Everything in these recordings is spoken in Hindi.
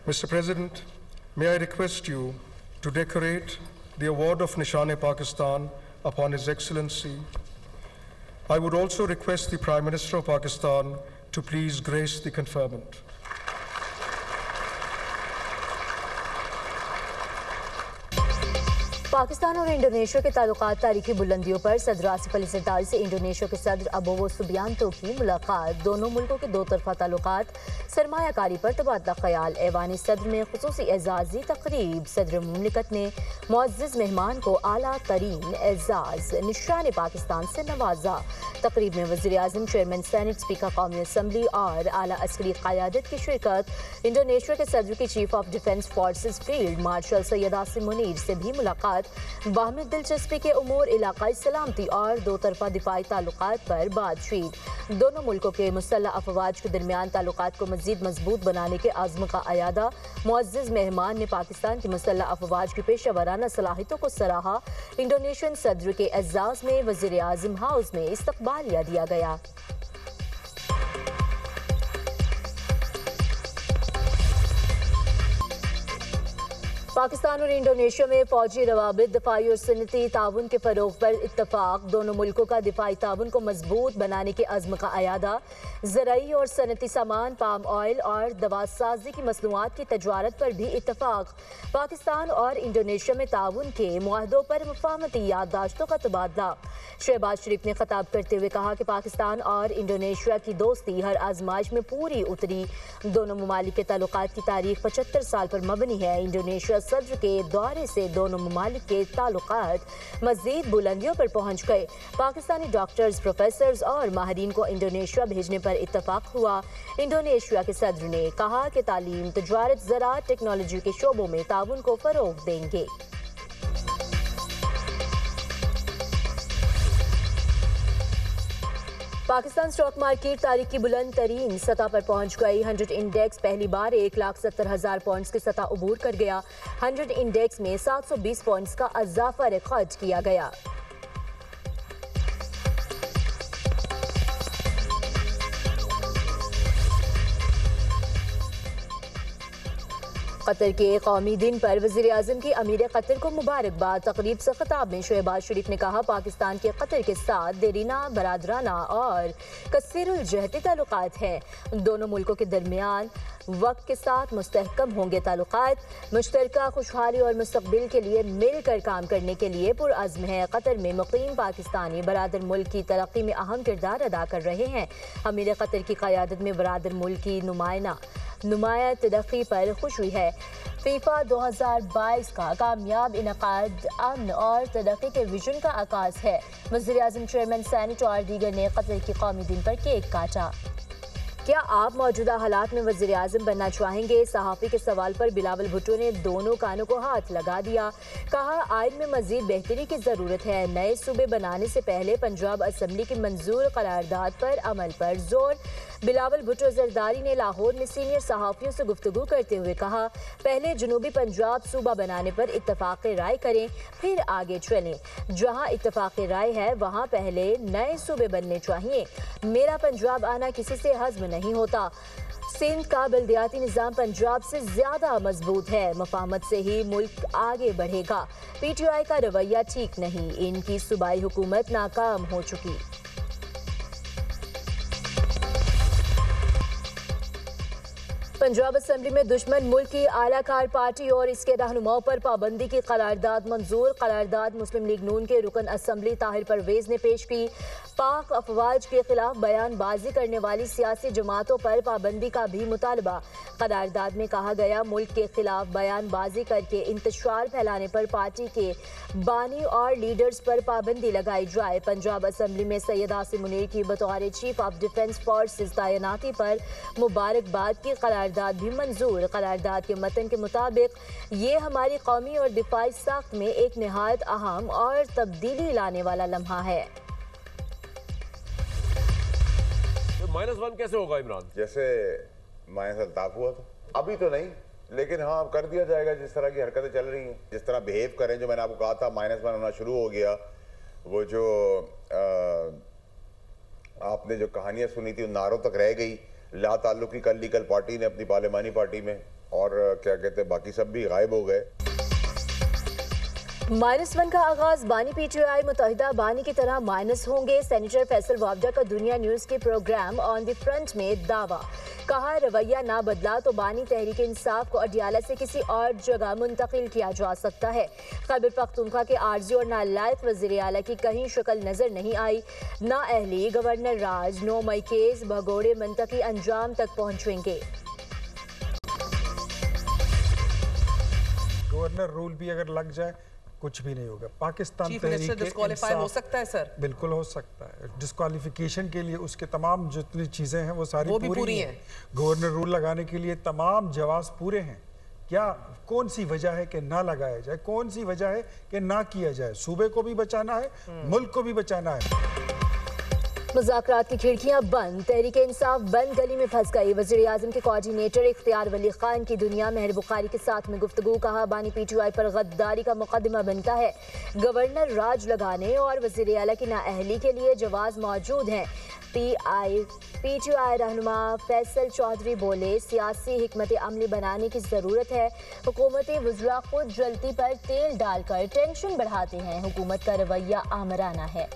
Mr. President, may I request you to decorate the award of Nishan-e-Pakistan upon His Excellency. I would also request the Prime Minister of Pakistan to please grace the conferment. Pakistan और इंडोनेशिया के ताल्लुकात तारीखी बुलंदियों पर सदर आसिफ अली जरदारी से इंडोनेशिया के सदर अबोवो सुबियांतो की मुलाकात। दोनों मुल्कों के दो तरफा ताल्लुकात, सरमायाकारी पर तबादला ख्याल। ऐवानी सदर में खुसूसी एजाजी तकरीब। सदर मुमलिकत ने मुअज़्ज़िज़ मेहमान को आला तरीन एजाज निशान पाकिस्तान से नवाजा। तकरीब में वज़ीर आज़म, चेयरमैन सेनेट, स्पीकर कौमी असम्बली और आला अस्करी क़यादत की शिरकत। इंडोनेशिया के सदर की chief of defence forces field marshal Syed Asim Munir से भी मुलाकात। बाहमी दिलचस्पी के उमूर, इलाकाई सलामती और दो तरफा दिफाई ताल्लुकात पर बातचीत। दोनों मुल्कों के मुसल्लह अफवाज के दरमियान ताल्लुकात को मज़ीद मजबूत बनाने के आज़्म का अयादा। मुअज़्ज़िज़ मेहमान ने पाकिस्तान की मुसल्लह अफवाज की पेशा वराना सलाहियतों को सराहा। इंडोनेशियन सदर के एजाज़ में वज़ीर आज़म हाउस में इस्तकबालिया दिया गया। पाकिस्तान और इंडोनेशिया में फौजी रवाबित, दफाई और सनती ताउन के फ़रोग़ पर इत्तफ़ाक़। दोनों मुल्कों का दिफाई ताउन को मजबूत बनाने के अज़्म का अयादा। ज़राई और सनती सामान, पाम ऑयल और दवासाजी की मसनूआत की तजारत पर भी इत्तफ़ाक़। पाकिस्तान और इंडोनेशिया में ताउन के मुआहदों पर मुफ़ाहमती याददाश्तों का तबादला। शहबाज शरीफ ने खिताब करते हुए कहा कि पाकिस्तान और इंडोनेशिया की दोस्ती हर आजमाइश में पूरी उतरी। दोनों ममालिक के ताल्लुकात की तारीख 75 साल पर मबनी है। इंडोनेशिया सदर के दौरे से दोनों ममालिक के ताल्लुकात मज़ीद बुलंदियों पर पहुँच गए। पाकिस्तानी डॉक्टर्स, प्रोफेसर्स और माहिरीन को इंडोनेशिया भेजने पर इत्तफाक हुआ। इंडोनेशिया के सदर ने कहा कि तालीम, तजारत, ज़राअत, टेक्नोलॉजी के शोबों में ताउन को फ़रोग़ देंगे। पाकिस्तान स्टॉक मार्केट तारीख की बुलंद तरीन सतह पर पहुंच गई। 100 इंडेक्स पहली बार 1,70,000 पॉइंट्स की सतह उबूर कर गया। 100 इंडेक्स में 720 पॉइंट्स का इजाफा रिकॉर्ड किया गया। कतर के कौमी दिन पर वज़ीर आज़म की अमीर कतर को मुबारकबाद। तकरीब से खिताब में शहबाज शरीफ ने कहा, पाकिस्तान के कतर के साथ देरीना, बरादराना और कसीरुल जहती ताल्लुकात हैं। दोनों मुल्कों के दरमियान वक्त के साथ मुस्तहकम होंगे ताल्लुकात। मुश्तरका खुशहाली और मुस्तक़बिल के लिए मिलकर काम करने के लिए पुरअज़्म है। कतर में मुक़ीम पाकिस्तानी बरादर मुल्क की तरक्की में अहम किरदार अदा कर रहे हैं। अमीर कतर की क़यादत में बरादर मुल्क की नुमाया तरक्की पर खुश हुई है। फीफा 2022 का कामयाब इनकाद अमन और तरक्की के विजन का आगाज़ है। वज़ीर आज़म, चेयरमैन सेनेट और दीगर ने कतर के कौमी दिन पर केक काटा। क्या आप मौजूदा हालात में वज़ीर आज़म बनना चाहेंगे? सहाफ़ी के सवाल पर बिलावल भुट्टो ने दोनों कानों को हाथ लगा दिया। कहा, आइन में मज़ीद बेहतरी की ज़रूरत है। नए सूबे बनाने से पहले पंजाब असम्बली की मंजूर करारदाद पर अमल पर जोर। बिलावल भुट्टो ज़रदारी ने लाहौर में सीनियर सहाफ़ियों से गुफ्तगू करते हुए कहा, पहले जनूबी पंजाब सूबा बनाने पर इत्तफ़ाक़ राय करें, फिर आगे चलें। जहाँ इत्तफ़ाक़ राय है वहाँ पहले नए सूबे बनने चाहिए। मेरा पंजाब आना किसी से हज़्म नहीं होता। सिंध का बल्दियाती निज़ाम पंजाब से ज़्यादा मजबूत है। मुफाहमत से ही मुल्क आगे बढ़ेगा। PTI का रवैया ठीक नहीं, इनकी सूबाई हुकूमत नाकाम हो चुकी। पंजाब असम्बली में दुश्मन मुल्क की आलाकार पार्टी और इसके रहनुमाओं पर पाबंदी की करारदाद मंजूर। करारदाद मुस्लिम लीग नून के रुकन असम्बली ताहिर परवेज ने पेश की। पाक अफवाज के खिलाफ बयानबाजी करने वाली सियासी जमातों पर पाबंदी का भी मुतालबा। करारदाद में कहा गया, मुल्क के खिलाफ बयानबाजी करके इंतशार फैलाने पर पार्टी के बानी और लीडर्स पर पाबंदी लगाई जाए। पंजाब असम्बली में सैयद आसिम मुनीर की बतौर चीफ ऑफ डिफेंस फोर्सेस तैनाती पर मुबारकबाद की करारदाद भी मंजूर। करारदाद के मतन के मुताबिक ये हमारी कौमी और दिफाई साख्त में एक निहायत अहम और तब्दीली लाने वाला लम्हा है। -1 कैसे होगा इमरान? जैसे माया अल्ताफ हुआ था, अभी तो नहीं, लेकिन हाँ कर दिया जाएगा। जिस तरह की हरकतें चल रही हैं, जिस तरह बिहेव करें, जो मैंने आपको कहा था -1 होना शुरू हो गया। वो जो आपने जो कहानियां सुनी थी उन नारों तक रह गई। ला ताल्लुक की कल लीगल पार्टी ने अपनी पार्लिमानी पार्टी में, और क्या कहते हैं बाकी सब भी गायब हो गए। -1 का आगाज बानी पीटीआई मुत्तहिदा बानी की तरह माइनस होंगे। सेनेटर फैसल वावडा का दुनिया न्यूज के प्रोग्राम ऑन द फ्रंट में दावा। कहा रवैया ना बदला तो बानी तहरीक इंसाफ को अडियाला से किसी और जगह मुंतकिल किया जा सकता है। खैबर पख्तूनख्वा के आर्जी और नालायक वज़ीर आला की कहीं शक्ल नजर नहीं आई। नाअहली गवर्नर राज 9 मई केस भगोड़े मंतकी अंजाम तक पहुंचेंगे। गवर्नर रूल भी अगर लग जाए कुछ भी नहीं होगा। पाकिस्तान डिस्क्वालीफाई हो सकता है सर, बिल्कुल हो सकता है। डिस्क्वालिफिकेशन के लिए उसके तमाम जितनी चीजें हैं वो सारी पूरी हैं। गवर्नर रूल लगाने के लिए तमाम जवाब पूरे हैं। क्या कौन सी वजह है कि ना लगाया जाए, कौन सी वजह है कि ना किया जाए? सूबे को भी बचाना है, मुल्क को भी बचाना है। मुज़ाकरात की खिड़कियां बंद, तहरीक इंसाफ बंद गली में फंस गई। वज़ीर आज़म के कोऑर्डिनेटर इख्तियार वली खान की दुनिया मेहर बुखारी के साथ में गुफ्तगू। कहा बानी पीटीआई पर गद्दारी का मुकदमा बनता है। गवर्नर राज लगाने और वज़ीर आला की नाअहली के लिए जवाज मौजूद हैं। पीटीआई रहनुमा फैसल चौधरी बोले सियासी हिकमत अमली बनाने की ज़रूरत है। हुकूमती वज़रा खुद जलती पर तेल डालकर टेंशन बढ़ाते हैं। हुकूमत का रवैया आमराना है।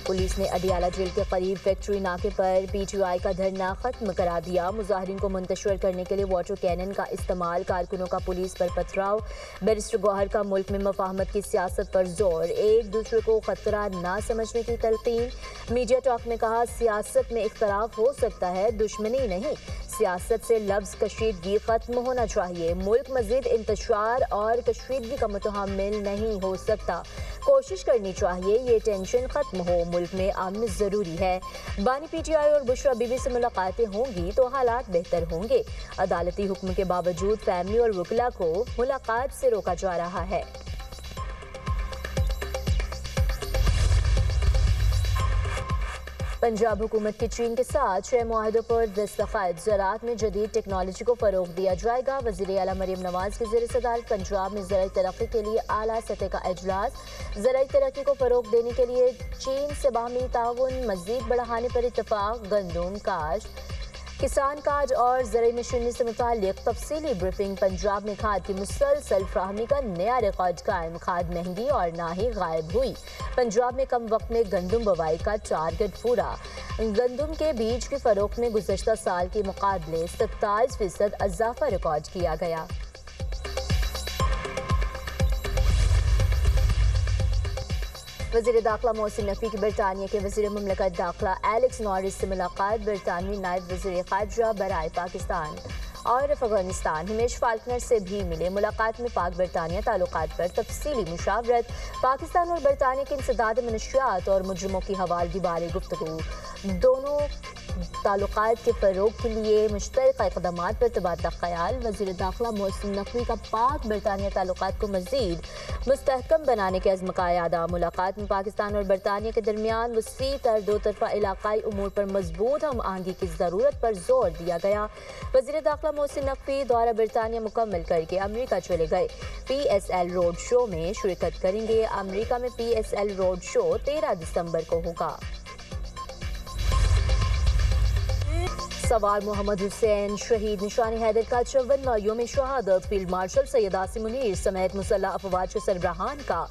पुलिस ने अडियाला जेल के करीब फैक्ट्री नाके पर पीटीआई का धरना खत्म करा दिया। मुजाहिरीन को मुंतशिर करने के लिए वाटर कैनन का इस्तेमाल, कारकुनों का पुलिस पर पथराव। बैरिस्टर गौहर का मुल्क में मफाहमत की सियासत पर जोर, एक दूसरे को खतरा ना समझने की तलकीन। मीडिया टॉक में कहा सियासत में इख्तलाफ हो सकता है, दुश्मनी नहीं। सियासत से लफ्ज़ कशीदगी खत्म होना चाहिए। मुल्क मजीद इंतशार और कशीदगी का मुतहम्मिल नहीं हो सकता। कोशिश करनी चाहिए ये टेंशन खत्म हो। मुल्क में अमन जरूरी है। बानी पीटीआई और बुशरा बीबी से मुलाकातें होंगी तो हालात बेहतर होंगे। अदालती हुक्म के बावजूद फैमिली और वकला को मुलाकात से रोका जा रहा है। पंजाब हुकूमत के चीन के साथ 6 मुआहदों पर दस्तखत। ज़राअत में जदीद टेक्नोलॉजी को फ़रोग दिया जाएगा। वज़ीर आला मरीम नवाज की ज़ेर सदारत पंजाब में ज़राई तरक्की के लिए आला सतह का इजलास। ज़राई तरक्की को फ़रोग देने के लिए चीन से बाहमी ताउन मज़ीद बढ़ाने पर इत्तफ़ाक़। गंदम काश्त, किसान कार्ड और ज़राई मशीनरी से मुताल्लिक़ तफसीली ब्रीफिंग। पंजाब में खाद की मुसलसल फ्राहमी का नया रिकॉर्ड कायम। खाद महंगी और ना ही गायब हुई। पंजाब में कम वक्त में गंदम बुवाई का टारगेट पूरा। गंदम के बीज की फरोख्त में गुज़श्ता साल के मुकाबले 27% इजाफा रिकॉर्ड किया गया। वज़ीर दाखिला मोहसिन नकवी की बरतानिया के वज़ीर मुमलकत दाखिला एलेक्स नॉरिस से मुलाकात। बरतानवी नायब वज़ीर ख़ारजा बराए पाकिस्तान और अफगानिस्तान हिमेश फाल्कनर से भी मिले। मुलाकात में पाक बरतानिया ताल्लुकात पर तफसीली मुशावरत। पाकिस्तान और बरतानिया के इंसदाद मनशियात और मुजरमों की हवालगी बारे गुफ्तगू। दोनों ताल्लुकात के फ़रोग के लिए मुश्तरका इक़दामात पर तबादला ख़याल। वज़ीर दाखिला मोहसिन नकवी का पाक बरतानिया ताल्लुकात को मज़ीद मुस्तहकम बनाने के अज़्म का यादा। मुलाकात में पाकिस्तान और बरतानिया के दरमियान वसी तर दो तरफ़ा इलाक़ाई उमूर पर मजबूत हम आहंगी की ज़रूरत पर जोर दिया गया। वज़ीर दाखिला मोहसिन नकवी दौरा बरतानिया मुकम्मल करके अमरीका चले गए। PSL रोड शो में शिरकत करेंगे। अमरीका में PSL रोड शो 13 दिसंबर को होगा। सवार मोहम्मद हुसैन शहीद निशान हैदर का 54वां यौम शहादत। फील्ड मार्शल सैयद आसिम मुनीर समेत मुसल्लह अफवाज के सरबराहान का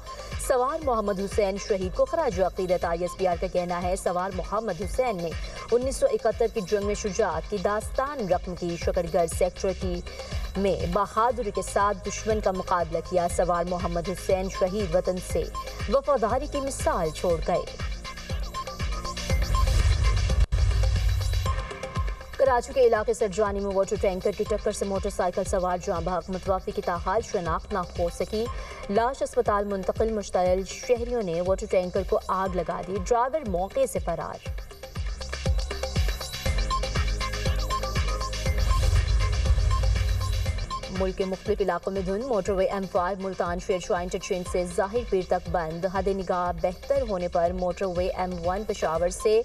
सवार मोहम्मद हुसैन शहीद को खराज अक़ीदत। ISPR का कहना है सवार मोहम्मद हुसैन ने 1971 की जंग में शुजाअत की दास्तान रकम की। शकरगढ़ सेक्टर में बहादुरी के साथ दुश्मन का मुकाबला किया। सवार मोहम्मद हुसैन शहीद वतन से वफादारी की मिसाल छोड़ गए। कराची के इलाके सरजानी में वाटर टैंकर की टक्कर से मोटरसाइकिल सवार जाँ बहक। मुतवाफी की ताहाल शनाख्त न हो सकी। लाश अस्पताल मुंतकिल। मुश्तअल शहरियों ने वाटर टैंकर को आग लगा दी। ड्राइवर मौके से फरार। मुल्क के मुख्तलिफ इलाकों में धुंध। Motorway M5 Multan Sher Shah interchange से ज़ाहिर पीर तक बंद। हद निगाह बेहतर होने पर मोटरवे M1 पेशावर से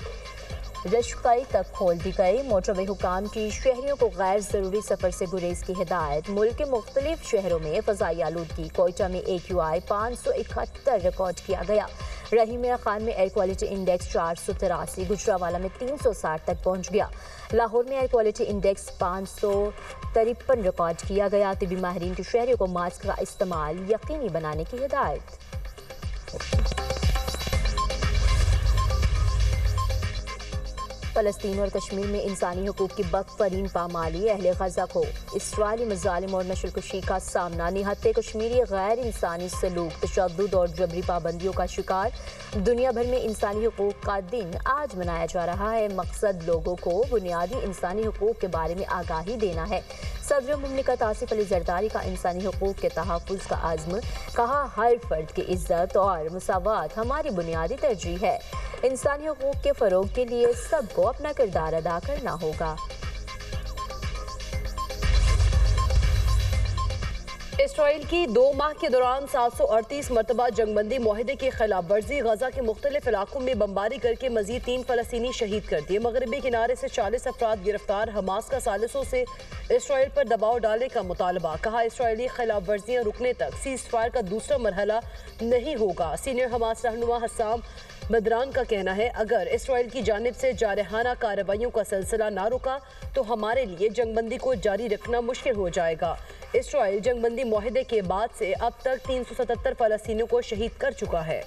रशकई तक खोल दी गई। मोटरवे हुकाम की शहरियों को गैर ज़रूरी सफ़र से गुरेज की हिदायत। मुल्क के मुख्तलिफ शहरों में फ़ज़ाई आलूदगी। कोयटा में AQI 571 रिकॉर्ड किया गया। रहीम खान में एयर क्वालिटी इंडेक्स 483, गुजरावाला में 360 तक पहुंच गया। लाहौर में एयर क्वालिटी इंडेक्स 553 रिकॉर्ड किया गया। तिबी माहिरीन के शहरियों को मास्क का इस्तेमाल यकीनी बनाने की हिदायत। फ़लस्तीन और कश्मीर में इंसानी हुकूक की बदतरीन पामाली, अहले गजा को इसराइली मज़ालिम और नस्लकुशी का सामना, निहत्ते कश्मीरी गैर इंसानी सलूक, तशद्दुद और जबरी पाबंदियों का शिकार। दुनिया भर में इंसानी हुकूक का दिन आज मनाया जा रहा है। मकसद लोगों को बुनियादी इंसानी हुकूक के बारे में आगाही देना है। सदर मुमलिकत आसिफ अली जरदारी का इंसानी हुकूक के तहफ़्फ़ुज़ का आज़्म, कहा हर फर्द की इज्जत और मुसावात हमारी बुनियादी तरजीह है। इंसानी हुकूक के फ़रोग के लिए सबको अपना किरदार अदा करना होगा। इसराइल की 2 माह के दौरान 738 मरतबा जंगबंदी मुआहदे की खिलाफ वर्जी, गजा के मुख्तलिफ इलाकों में बमबारी करके मजीद 3 फ़लस्तीनी शहीद कर दिए। मगरबी किनारे से 40 अफराद गिरफ्तार, हमास का सालिसों से इसराइल पर दबाव डालने का मुतालबा, कहा इसराइली खिलाफ वर्जियाँ रुकने तक सीज़ फायर का दूसरा मरहला नहीं होगा। सीनियर हमास रहनुमा हस्साम बदरान का कहना है, अगर इसराइल की जानिब से जारहाना कार्रवाइयों का सिलसिला ना रुका तो हमारे लिए जंगबंदी को जारी रखना मुश्किल हो जाएगा। इसराइल जंगबंदी मुआहदे के बाद से अब तक 377 फ़लस्तीनियों को शहीद कर चुका है।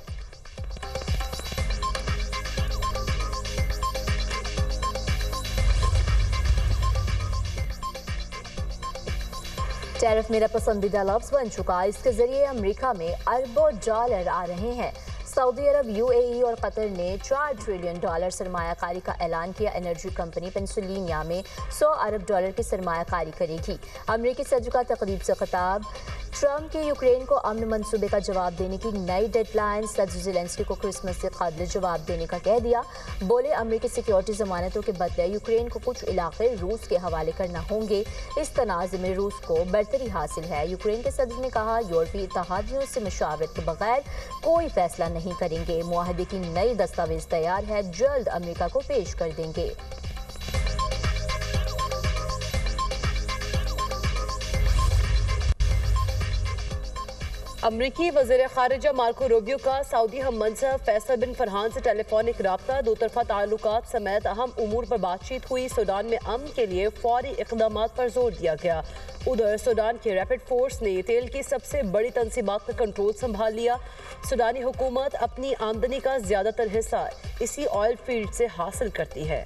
टैरिफ मेरा पसंदीदा लफ्ज़ बन चुका। इसके जरिए अमेरिका में अरबों डॉलर आ रहे हैं। सऊदी अरब, यूएई और कतर ने $4 ट्रिलियन सरमायाकारी का ऐलान किया। एनर्जी कंपनी पेंसिल्वेनिया में $100 अरब की सरमायाकारी करेगी। अमेरिकी सदर का तकरीब से खिताब, ट्रंप के यूक्रेन को अमन मंसूबे का जवाब देने की नई डेडलाइन, सदर ज़ेलेंस्की को क्रिसमस से कबल जवाब देने का कह दिया। बोले अमेरिकी सिक्योरिटी जमानतों के बदले यूक्रेन को कुछ इलाके रूस के हवाले करना होंगे। इस तनाज़ में रूस को बरतरी हासिल है। यूक्रेन के सदर ने कहा, यूरोपीय इत्तेहादियों से मशावरत के बगैर कोई फैसला नहीं करेंगे। मुआहदे की नई दस्तावेज तैयार है, जल्द अमेरिका को पेश कर देंगे। अमरीकी वज़ीर ख़ारिजा मार्को रूबियो का सऊदी हम मनसब फैसल बिन फरहान से टेलीफोनिक रब्ता, दो तरफ़ा ताल्लुकात समेत अहम उमूर पर बातचीत हुई। सूडान में अमन के लिए फौरी इक़दामात पर जोर दिया गया। उधर सूडान की रैपिड फोर्स ने तेल की सबसे बड़ी तनसीबात का कंट्रोल संभाल लिया। सूडानी हुकूमत अपनी आमदनी का ज़्यादातर हिस्सा इसी ऑयल फील्ड से हासिल करती है।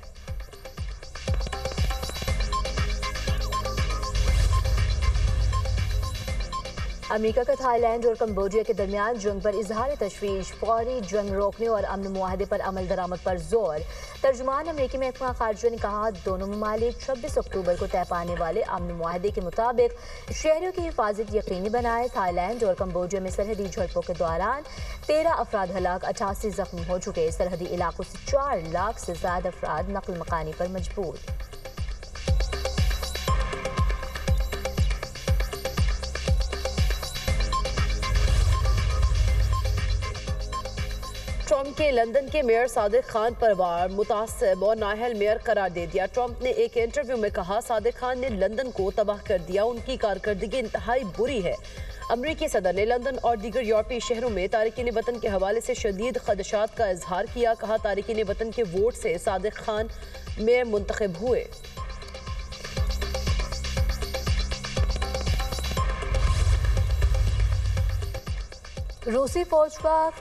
अमेरिका का थाईलैंड और कंबोडिया के दरमियान जंग पर इजहार तशवीश, फौरी जंग रोकने और अमन मुआहदे पर अमल दरामद पर जोर। तर्जुमान अमेरिकी महकमा खारजा ने कहा, दोनों ममालिक 26 अक्टूबर को तय पाने वाले अमन मुआहदे के मुताबिक शहरियों की हिफाजत यकीनी बनाए। थाईलैंड और कंबोडिया में सरहदी झड़पों के दौरान 13 अफराद हलाक, 88 जख्मी हो चुके। सरहदी इलाकों से 4 लाख से ज्यादा अफराद नकल मकानी पर मजबूर। ट्रंप के लंदन के मेयर सादिक खान पर वार मुतासिब और नाअहल मेयर करार दे दिया। ट्रंप ने एक इंटरव्यू में कहा, सादिक खान ने लंदन को तबाह कर दिया, उनकी कारकर्दगी इंतहाई बुरी है। अमरीकी सदर ने लंदन और दीगर यूरोपीय शहरों में तारिकीन वतन के हवाले से शदीद खदशात का इजहार किया। कहा, तारिकीन वतन के वोट से सादिक खान मेयर मुंतखब हुए। रूसी फौज का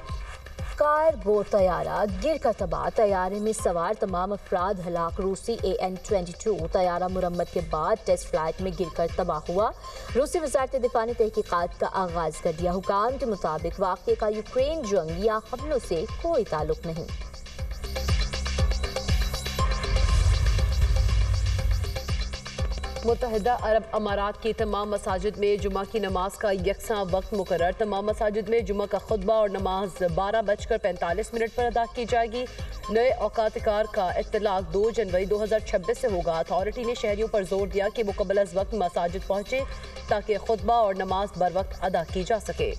कार्गो तैयारा गिर कर तबाह, तैयारे में सवार तमाम अफराद हलाक। रूसी AN-22 तैयारा मुरम्मत के बाद टेस्ट फ्लाइट में गिर कर तबाह हुआ। रूसी वज़ारत दिफा ने तहकीकात का आगाज कर दिया। हुकाम के मुताबिक वाक़े का यूक्रेन जंग या हमलों से कोई ताल्लुक नहीं। मुत्तहिदा अरब अमारात की तमाम मसाजिद में जुमा की नमाज का यकसा वक्त मुकर्रर। तमाम मसाजिद में जुमा का खुतबा और नमाज 12:45 पर अदा की जाएगी। नए औकात-ए-कार का इत्तलाक 2 जनवरी 2026 से होगा। अथॉरिटी ने शहरियों पर जोर दिया कि वो कबल अज़ वक्त मसाजिद पहुँचे ताकि खुतबा और नमाज बर वक्त अदा की जा सके।